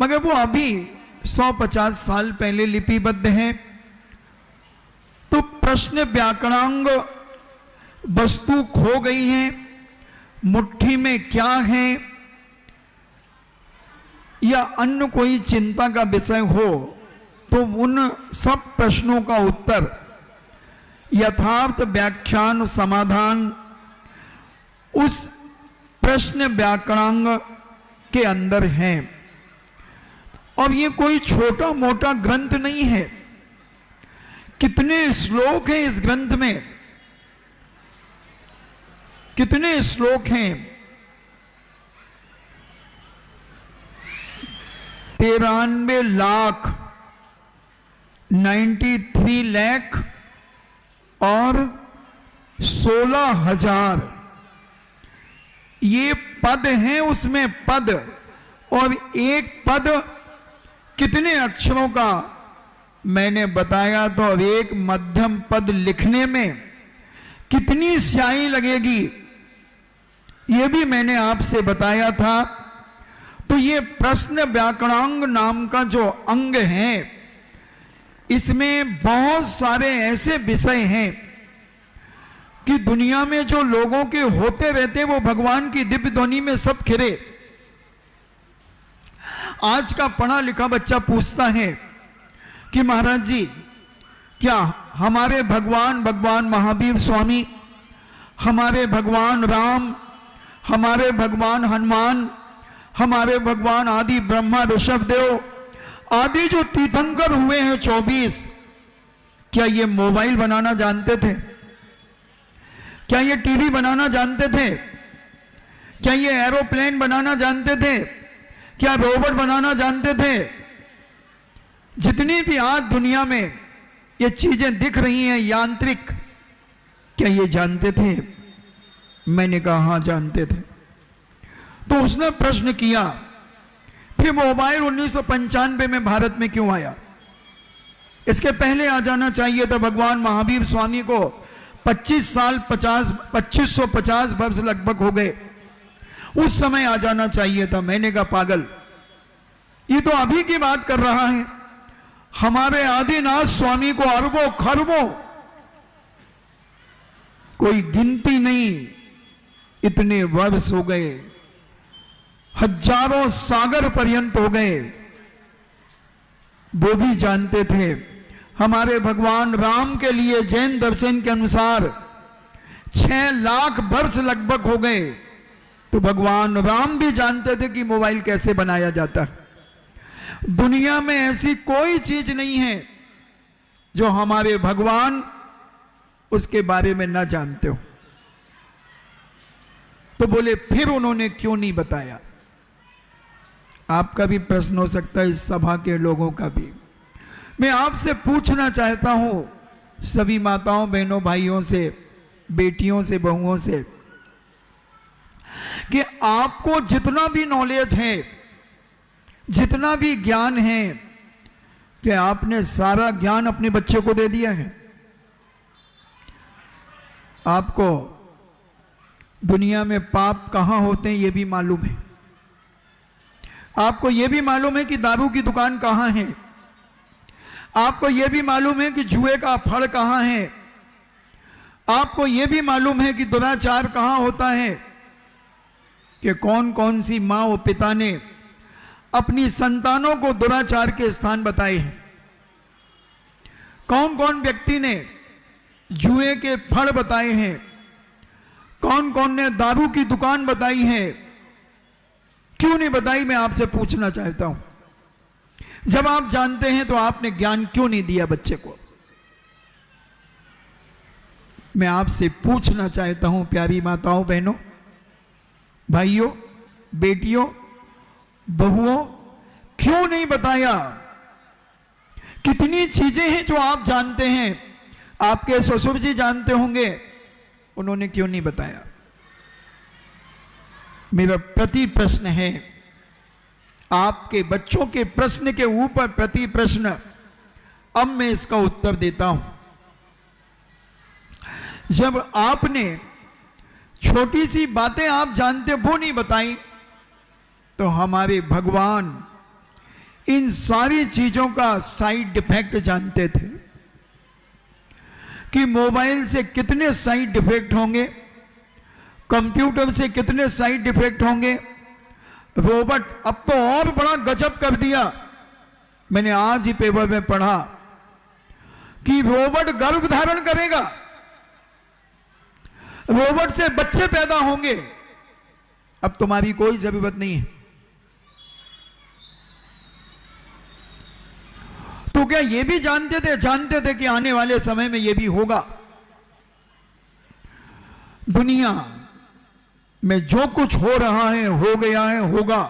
मगर वो अभी 150 साल पहले लिपिबद्ध है। तो प्रश्न व्याकरणांग वस्तु खो गई है, मुट्ठी में क्या है, या अन्य कोई चिंता का विषय हो, तो उन सब प्रश्नों का उत्तर यथार्थ व्याख्यान समाधान उस प्रश्न व्याकरणांग के अंदर है। और ये कोई छोटा मोटा ग्रंथ नहीं है। कितने श्लोक हैं इस ग्रंथ में, कितने श्लोक हैं? 93 लाख 93 लाख और 16,000 ये पद हैं उसमें, पद। और एक पद कितने अक्षरों का मैंने बताया, तो अब एक मध्यम पद लिखने में कितनी स्याही लगेगी ये भी मैंने आपसे बताया था। तो ये प्रश्न व्याकरणांग नाम का जो अंग है, इसमें बहुत सारे ऐसे विषय हैं कि दुनिया में जो लोगों के होते रहते वो भगवान की दिव्य ध्वनि में सब खिरे। आज का पढ़ा लिखा बच्चा पूछता है कि महाराज जी, क्या हमारे भगवान महावीर स्वामी, हमारे भगवान राम, हमारे भगवान हनुमान, हमारे भगवान आदि ब्रह्मा ऋषभदेव आदि जो तीर्थंकर हुए हैं 24, क्या ये मोबाइल बनाना जानते थे? क्या ये टीवी बनाना जानते थे? क्या ये एरोप्लेन बनाना जानते थे? क्या रोबोट बनाना जानते थे? जितनी भी आज दुनिया में ये चीजें दिख रही हैं यांत्रिक, क्या ये जानते थे? मैंने कहा हाँ जानते थे। तो उसने प्रश्न किया, फिर मोबाइल 1995 में भारत में क्यों आया? इसके पहले आ जाना चाहिए था। भगवान महावीर स्वामी को 2550 वर्ष लगभग हो गए, उस समय आ जाना चाहिए था। मैंने कहा पागल, ये तो अभी की बात कर रहा है। हमारे आदिनाथ स्वामी को अरबों खरबों, कोई गिनती नहीं, इतने वर्ष हो गए, हजारों सागर पर्यंत हो गए, वो भी जानते थे। हमारे भगवान राम के लिए जैन दर्शन के अनुसार 6 लाख वर्ष लगभग हो गए, तो भगवान राम भी जानते थे कि मोबाइल कैसे बनाया जाता है। दुनिया में ऐसी कोई चीज नहीं है जो हमारे भगवान उसके बारे में ना जानते हो। तो बोले फिर उन्होंने क्यों नहीं बताया? आपका भी प्रश्न हो सकता है, इस सभा के लोगों का भी। मैं आपसे पूछना चाहता हूं, सभी माताओं बहनों भाइयों से, बेटियों से, बहुओं से, कि आपको जितना भी नॉलेज है, जितना भी ज्ञान है, कि आपने सारा ज्ञान अपने बच्चे को दे दिया है? आपको दुनिया में पाप कहां होते हैं यह भी मालूम है। आपको यह भी मालूम है कि दारू की दुकान कहां है। आपको यह भी मालूम है कि जुए का फड़ कहां है। आपको यह भी मालूम है कि दुराचार कहां होता है, कि कौन कौन सी मां और पिता ने अपनी संतानों को दुराचार के स्थान बताए हैं। कौन कौन व्यक्ति ने जुए के फड़ बताए हैं, कौन कौन ने दारू की दुकान बताई है, क्यों नहीं बताई? मैं आपसे पूछना चाहता हूं। जब आप जानते हैं तो आपने ज्ञान क्यों नहीं दिया बच्चे को? मैं आपसे पूछना चाहता हूं, प्यारी माताओं बहनों भाइयों बेटियों बहुओं, क्यों नहीं बताया? कितनी चीजें हैं जो आप जानते हैं, आपके ससुर जी जानते होंगे, उन्होंने क्यों नहीं बताया? मेरा प्रति प्रश्न है, आपके बच्चों के प्रश्न के ऊपर प्रति प्रश्न। अब मैं इसका उत्तर देता हूं। जब आपने छोटी सी बातें आप जानते वो नहीं बताई, तो हमारे भगवान इन सारी चीजों का साइड इफेक्ट जानते थे कि मोबाइल से कितने साइड इफेक्ट होंगे, कंप्यूटर से कितने साइड इफेक्ट होंगे। रोबोट अब तो और बड़ा गजब कर दिया। मैंने आज ही पेपर में पढ़ा कि रोबोट गर्भ धारण करेगा, रोबोट से बच्चे पैदा होंगे। अब तुम्हारी कोई जरूरत नहीं है। तो क्या ये भी जानते थे कि आने वाले समय में ये भी होगा। दुनिया में जो कुछ हो रहा है, हो गया है, होगा,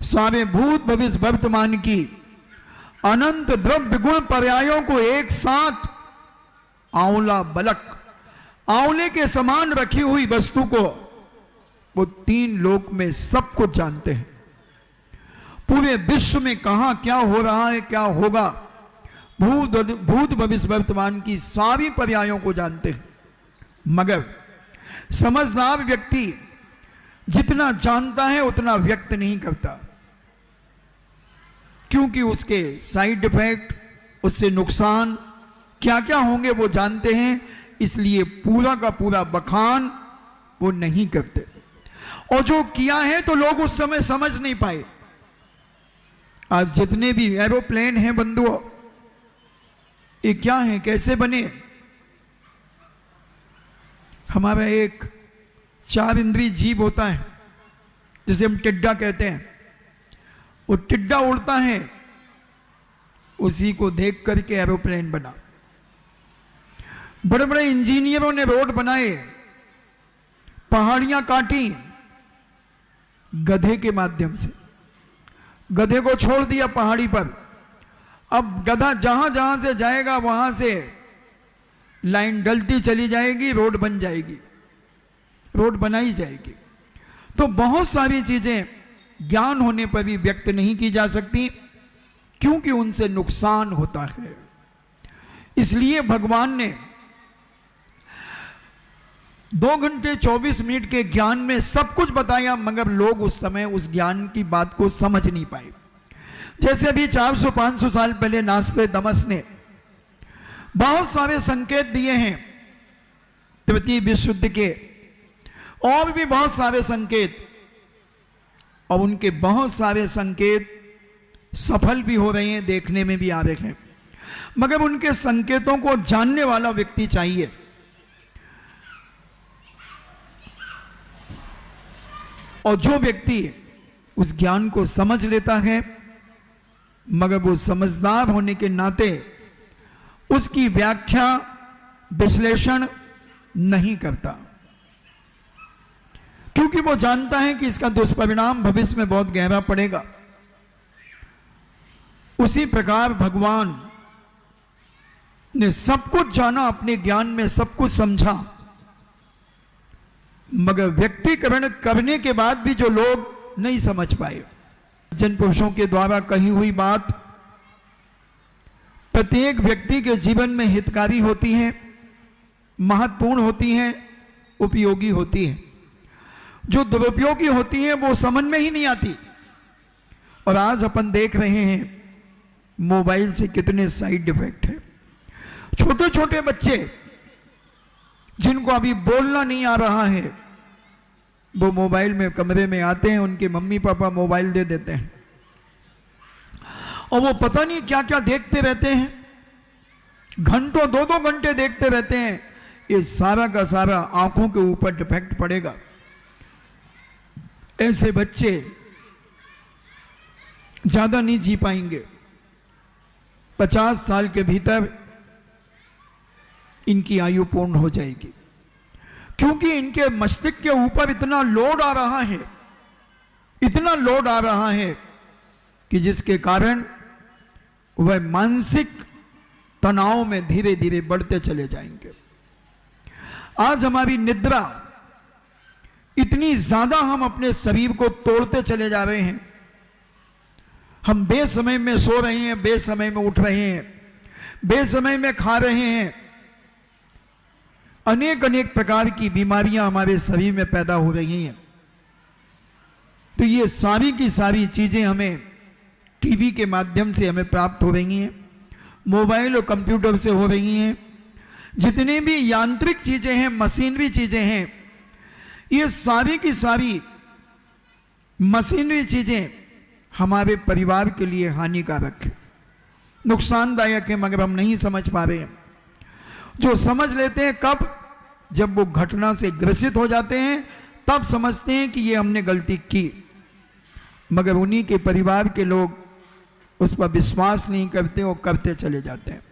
सारे भूत भविष्य वर्तमान की अनंत द्रव्य गुण पर्यायों को एक साथ आंवला बलक, आंवले के समान रखी हुई वस्तु को वो 3 लोक में सब कुछ जानते हैं। पूरे विश्व में कहां क्या हो रहा है, क्या होगा, भूत भविष्य वर्तमान की सारी पर्यायों को जानते हैं। मगर समझदार व्यक्ति जितना जानता है उतना व्यक्त नहीं करता, क्योंकि उसके साइड इफेक्ट, उससे नुकसान क्या क्या होंगे वो जानते हैं, इसलिए पूरा का पूरा बखान वो नहीं करते। और जो किया है तो लोग उस समय समझ नहीं पाए। आज जितने भी एरोप्लेन हैं बंधुओं, ये क्या है, कैसे बने। हमारा एक 4 इंद्रिय जीव होता है जिसे हम टिड्डा कहते हैं। वो टिड्डा उड़ता है, उसी को देख करके एरोप्लेन बना। बड़े बड़े इंजीनियरों ने रोड बनाए, पहाड़ियां काटी गधे के माध्यम से। गधे को छोड़ दिया पहाड़ी पर, अब गधा जहां जहां से जाएगा वहां से लाइन डलती चली जाएगी, रोड बन जाएगी, रोड बनाई जाएगी। तो बहुत सारी चीजें ज्ञान होने पर भी व्यक्त नहीं की जा सकती, क्योंकि उनसे नुकसान होता है। इसलिए भगवान ने 2 घंटे 24 मिनट के ज्ञान में सब कुछ बताया, मगर लोग उस समय उस ज्ञान की बात को समझ नहीं पाए। जैसे अभी 400-500 साल पहले नास्ट्रेदामस ने बहुत सारे संकेत दिए हैं तृतीय विश्व युद्ध के, और भी बहुत सारे संकेत, और उनके बहुत सारे संकेत सफल भी हो रहे हैं, देखने में भी आ रहे हैं। मगर उनके संकेतों को जानने वाला व्यक्ति चाहिए। और जो व्यक्ति उस ज्ञान को समझ लेता है, मगर वो समझदार होने के नाते उसकी व्याख्या विश्लेषण नहीं करता, क्योंकि वो जानता है कि इसका दुष्परिणाम भविष्य में बहुत गहरा पड़ेगा। उसी प्रकार भगवान ने सब कुछ जाना, अपने ज्ञान में सब कुछ समझा, मगर व्यक्तिकरण करने के बाद भी जो लोग नहीं समझ पाए। जन पुरुषों के द्वारा कही हुई बात प्रत्येक व्यक्ति के जीवन में हितकारी होती है, महत्वपूर्ण होती है, उपयोगी होती है। जो दुरुपयोगी होती है वो समझ में ही नहीं आती। और आज अपन देख रहे हैं मोबाइल से कितने साइड इफेक्ट है। छोटे छोटे बच्चे जिनको अभी बोलना नहीं आ रहा है, वो मोबाइल में कमरे में आते हैं, उनके मम्मी पापा मोबाइल दे देते हैं और वो पता नहीं क्या क्या देखते रहते हैं, घंटों 2-2 घंटे देखते रहते हैं। ये सारा का सारा आंखों के ऊपर डिफेक्ट पड़ेगा। ऐसे बच्चे ज्यादा नहीं जी पाएंगे। 50 साल के भीतर इनकी आयु पूर्ण हो जाएगी, क्योंकि इनके मस्तिष्क के ऊपर इतना लोड आ रहा है, इतना लोड आ रहा है कि जिसके कारण वह मानसिक तनाव में धीरे धीरे बढ़ते चले जाएंगे। आज हमारी निद्रा इतनी ज्यादा, हम अपने शरीर को तोड़ते चले जा रहे हैं। हम बेसमय में सो रहे हैं, बेसमय में उठ रहे हैं, बेसमय में खा रहे हैं। अनेक अनेक प्रकार की बीमारियां हमारे शरीर में पैदा हो रही हैं। तो ये सारी की सारी चीजें हमें टीवी के माध्यम से हमें प्राप्त हो रही हैं, मोबाइल और कंप्यूटर से हो रही हैं, जितनी भी यांत्रिक चीजें हैं, मशीनरी चीजें हैं, ये सारी की सारी मशीनरी चीजें हमारे परिवार के लिए हानिकारक है, नुकसानदायक है, मगर हम नहीं समझ पा रहे हैं। जो समझ लेते हैं कब, जब वो घटना से ग्रसित हो जाते हैं, तब समझते हैं कि ये हमने गलती की, मगर उन्हीं के परिवार के लोग उस पर विश्वास नहीं करते और करते चले जाते हैं।